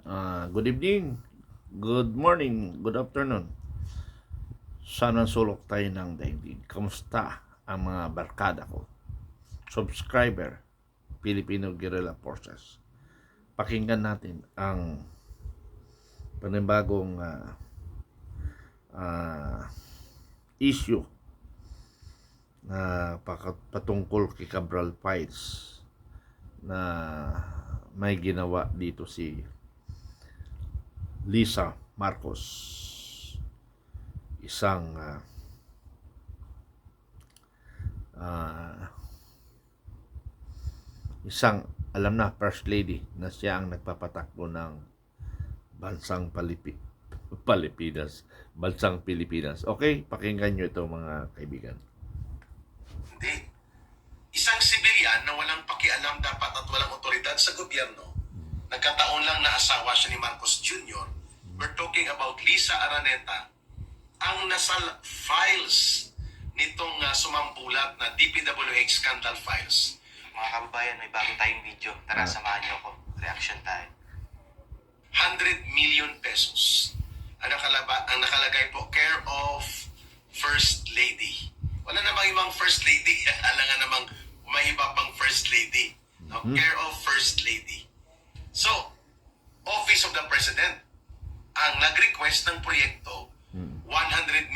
Good evening, good morning, good afternoon. Sana sulok tayo ng daigdig. Kamusta ang mga barkada ko? Subscriber, Filipino Guerrilla Forces. Pakinggan natin ang panibagong issue na patungkol kay Cabral Files na may ginawa dito si Lisa Marcos, isang alam na first lady na siya ang nagpapatakbo ng bansang Pilipinas. Okay, pakinggan nyo ito mga kaibigan. Hindi. Isang sibilyan na walang pakialam dapat at walang otoridad sa gobyerno. Nagkataon lang na asawa siya ni Marcos Jr. We're talking about Lisa Araneta. Ang nasa files nitong sumambulat na DPWH scandal files. Mga kababayan, may bago tayong video. Tara, samahan niyo ako. Reaction tayo. 100 million pesos. Ang nakalagay po, care of First Lady. Wala namang ibang First Lady. Alam nga namang may iba pang First Lady. No? Care of First Lady. So, Office of the President ang nag-request ng proyekto 100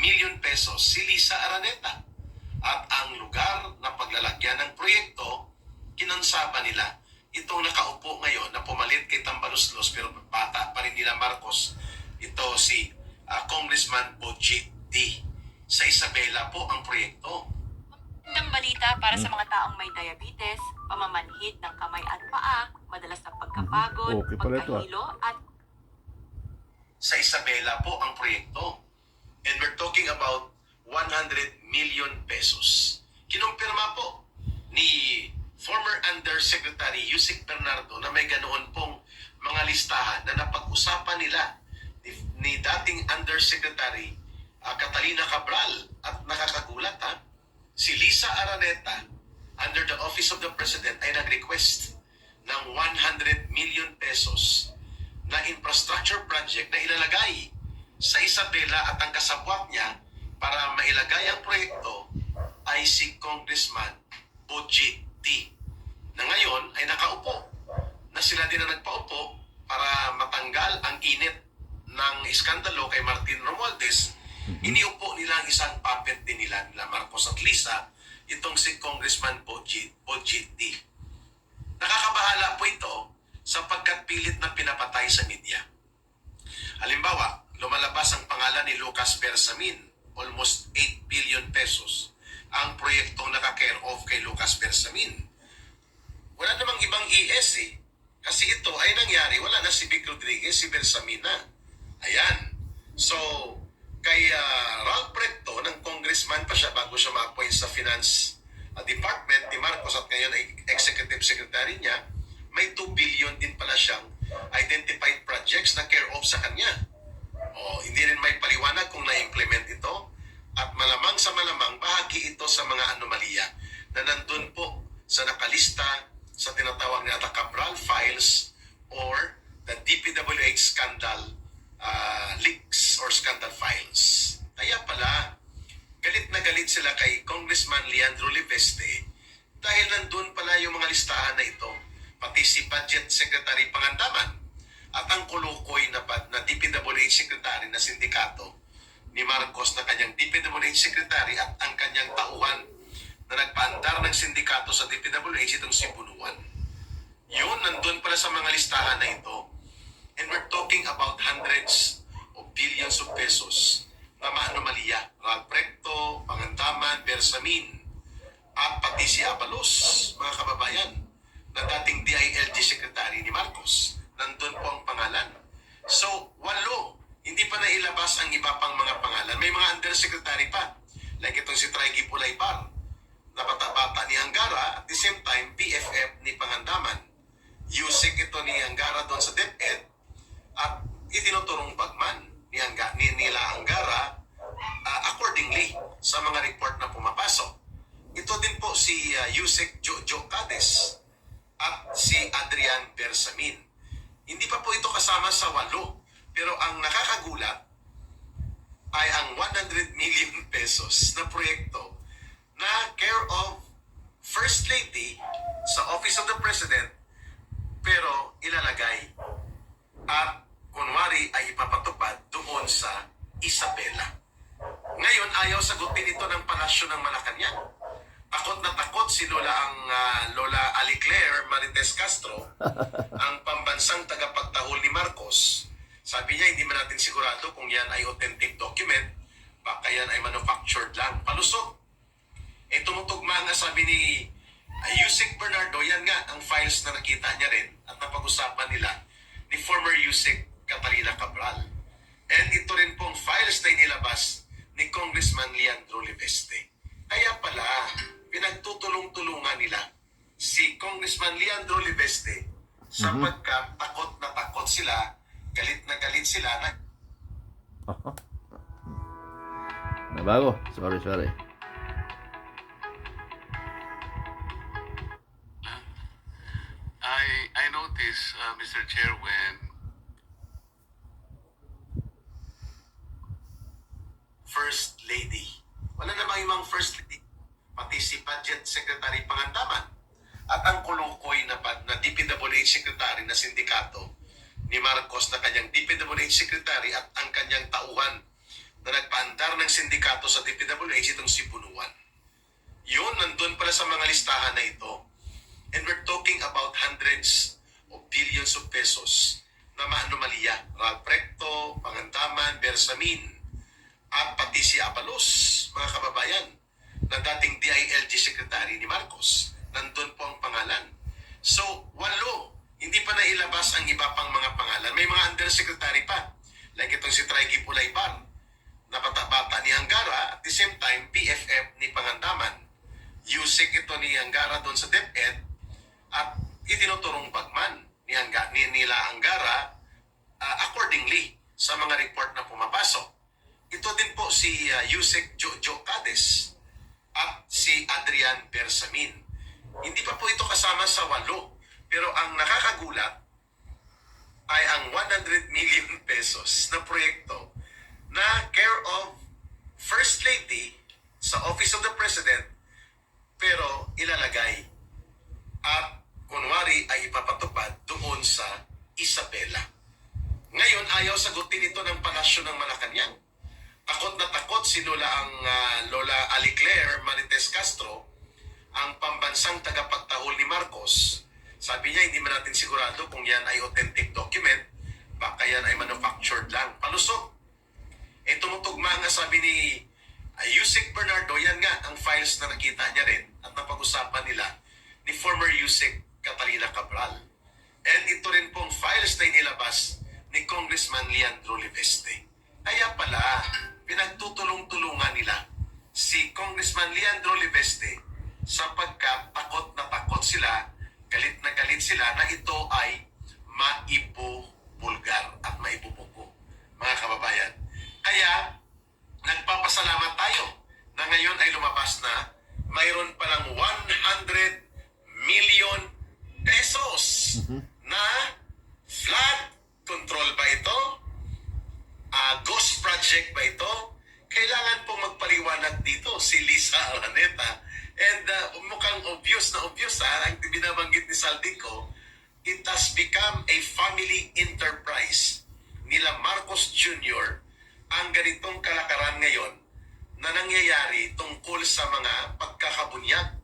million pesos si Lisa Araneta. At ang lugar na paglalagyan ng proyekto, kinonsaba nila. Itong nakaupo ngayon na pumalit kay Tambaluslos pero bata pa rin nila Marcos. Ito si Congressman Boji D. Sa Isabela po ang proyekto. Magandang balita para sa mga taong may diabetes, pamamanhid ng kamay at paa, madalas na pagkapagod, Okay pala ito, pagkahilo at Sa Isabela po ang proyekto. And we're talking about 100 million pesos. Kinumpirma po ni former Undersecretary Yusek Bernardo na may ganoon pong mga listahan na napag-usapan nila ni dating Undersecretary Catalina Cabral. At nakakagulat si Lisa Araneta under the Office of the President ay nag-request ng 100 million pesos na infrastructure project na ilalagay sa Isabela at ang kasabwat niya para mailagay ang proyekto ay si Congressman Boji D. Na ngayon ay nakaupo. Na sila din na nagpaupo para matanggal ang init ng iskandalo kay Martin Romualdez. Iniupo nila ang isang puppet din nila Marcos at Lisa, itong si Congressman Boji D. Nakakabahala po ito sapagkat pilit na pinapatay sa media. Halimbawa, lumalabas ang pangalan ni Lucas Bersamin, almost 8 billion pesos ang proyektong naka-care of kay Lucas Bersamin. Wala namang ibang ES kasi ito ay nangyari, wala na si Vic Rodriguez, si Bersamin na. Ayan. So, kay Ralph Recto, ng congressman pa siya bago siya ma-appoint sa finance department ni Marcos at ngayon ay executive secretary niya, may 2 billion din pala siyang identified projects na care of sa kanya. Hindi rin may paliwanag kung na-implement ito at malamang sa malamang bahagi ito sa mga anomalya na nandun po sa nakalista sa tinatawag na Cabral Files or the DPWH scandal leaks or scandal files. Kaya pala, galit na galit sila kay Congressman Leandro Liveste dahil nandun pala yung mga listahan na ito, pati si Budget Secretary Pangandaman at ang kulukoy na DPWH Secretary na sindikato ni Marcos na kanyang DPWH Secretary at ang kanyang tauhan na nagpaandar ng sindikato sa DPWH, itong si Bunuan. Yun, nandun pala sa mga listahan na ito. And we're talking about hundreds of billions of pesos na maanomalya. Ralph Recto, Pangandaman, Bersamin, at pati si Abalos, mga kababayan, na dating DILG Secretary ni Marcos. Nandun po ang pangalan. So, 8. Hindi pa nailabas ang iba pang mga pangalan. May mga undersecretary pa. Like itong si Traigi Pulaybar, na bata-bata ni Angara, at the same time, BFF ni Pangandaman. Yusek ito ni Angara doon sa DepEd, at itinuturong bagman nila Angara accordingly sa mga report na pumapasok. Ito din po si Yusek Jojo Cades at si Adrian Bersamin. kasama sa 8. Pero ang nakakagulat ay ang 100 million pesos na proyekto na care of First Lady sa Office of the President pero ilalagay at kunwari ay ipapatupad doon sa Isabela. Ngayon, ayaw sagutin ito ng palasyo ng Malacanang. Takot na takot si Lola Aliclaire Marites Castro, ang pambansang tagapagtahol ni Marcos. Sabi niya, hindi man natin sigurado kung yan ay authentic document, baka yan ay manufactured lang. Palusot. Tumutugma nga sabi ni Yusek Bernardo, yan nga ang files na nakita niya rin at napag-usapan nila ni former Yusek Catalina Cabral. And ito rin pong files na inilabas ni Congressman Leandro Leveste. Kaya pala, pinagtutulong-tulungan nila si Congressman Leandro Leveste sapagkat takot na takot sila, galit na galit sila na Nabago. Sorry. I notice, Mr. Chair, when First Lady. Wala namang ibang First Lady. Pati si Budget Secretary Pangandaman. At ang kulukoy na DPWH Secretary na sindikato ni Marcos na kanyang DPWH Secretary at ang kanyang tauhan na nagpaandar ng sindikato sa DPWH, itong si Bunuan. Yun, nandun pala sa mga listahan na ito. And we're talking about hundreds of billions of pesos na maanomalya. Ralph Recto, Pangandaman, Bersamin, at pati si Abalos, mga kababayan, na dating DILG Secretary ni Marcos. Nandun po ang pangalan. So, 8. Hindi pa nailabas ang iba pang mga pangalan. May mga undersecretary pa. Like itong si Traigi Pulaybar, na bata ni Angara, at the same time, PFF ni Pangandaman. Yusek ito ni Angara doon sa DepEd, at itinuturong bagman nila Angara accordingly sa mga report na pumapasok. Ito din po si Yusek Jojo Cades at si Adrian Bersamin. Hindi pa po ito kasama sa 8. Pero ang nakakagulat ay ang 100 million pesos na proyekto na care of First Lady sa Office of the President pero ilalagay at kunwari ay ipapatupad doon sa Isabela. Ngayon, ayaw sagutin ito ng palasyo ng Malacanang. Takot na takot si Lola Aliclaire Marites Castro, ang pambansang tagapagtahol ni Marcos. Sabi niya, hindi man natin sigurado kung yan ay authentic document, baka yan ay manufactured lang. Palusot. Tumutugma nga sabi ni Yusek Bernardo, yan nga ang files na nakita niya rin at napag-usapan nila ni former Yusek Catalina Cabral. And ito rin pong files na inilabas ni Congressman Leandro Leveste. Kaya pala, pinagtutulong-tulungan nila si Congressman Leandro Leveste sapagkat takot na takot sila, galit na galit sila na ito ay maipubulgar at maipupuko, mga kababayan. Kaya, nagpapasalamat tayo na ngayon ay lumabas na mayroon palang 100 million pesos na flood control ba ito? Ghost project ba ito? Kailangan pong magpaliwanag dito si Lisa Araneta. And mukhang obvious na obvious ang binabanggit ni Saldico, it has become a family enterprise nila Marcos Jr. ang ganitong kalakaran ngayon na nangyayari tungkol sa mga pagkakabunyag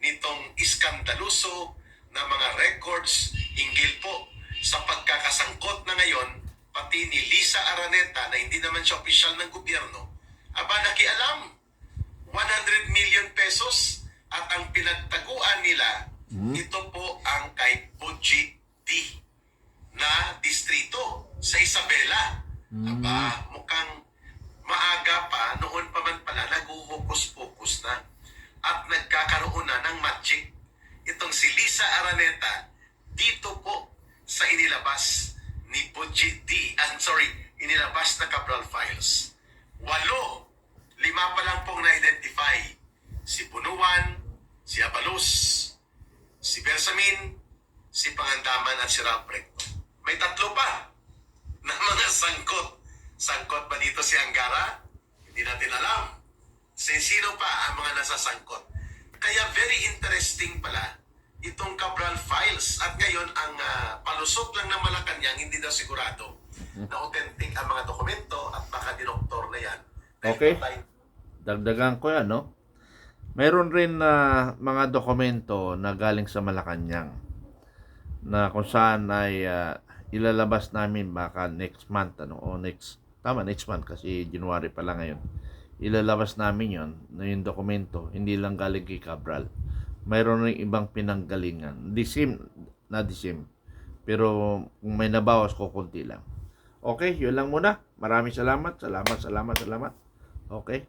nitong iskandaluso na mga records hinggil po sa pagkakasangkot na ngayon pati ni Lisa Araneta na hindi naman siya opisyal ng gobyerno, aba nakialam, 100 million pesos at ang pinagtaguan nila, ito po ang kay Puji D na distrito sa Isabela. Aba, mukhang maaga pa, noon pa man pala, naghuhukus-pukus na at nagkakaroon na ng magic. Itong si Lisa Araneta, dito po sa inilabas ni Puji D, inilabas na Cabral Files. 8, 5 pa lang pong na-identify. Si Bunuan, si Abalos, si Bersamin, si Pangandaman at si Ralph Recto. May 3 pa Vergara, hindi natin alam. Sino pa ang mga nasasangkot. Kaya very interesting pala itong Cabral Files. At ngayon, ang palusot lang ng Malacanang, hindi daw sigurado na authentic ang mga dokumento at baka dinoktor na yan. Dahil Okay. patay- Dagdagan ko yan, no? Meron rin na mga dokumento na galing sa Malacanang na kung saan ay ilalabas namin baka next month, next month kasi January pa lang ngayon. Ilalabas namin yon na yung dokumento, hindi lang galing kay Cabral. Mayroon rin ibang pinanggalingan. The same. Pero kung may nabawas ko, konti lang. Okay, yun lang muna. Maraming salamat. Okay.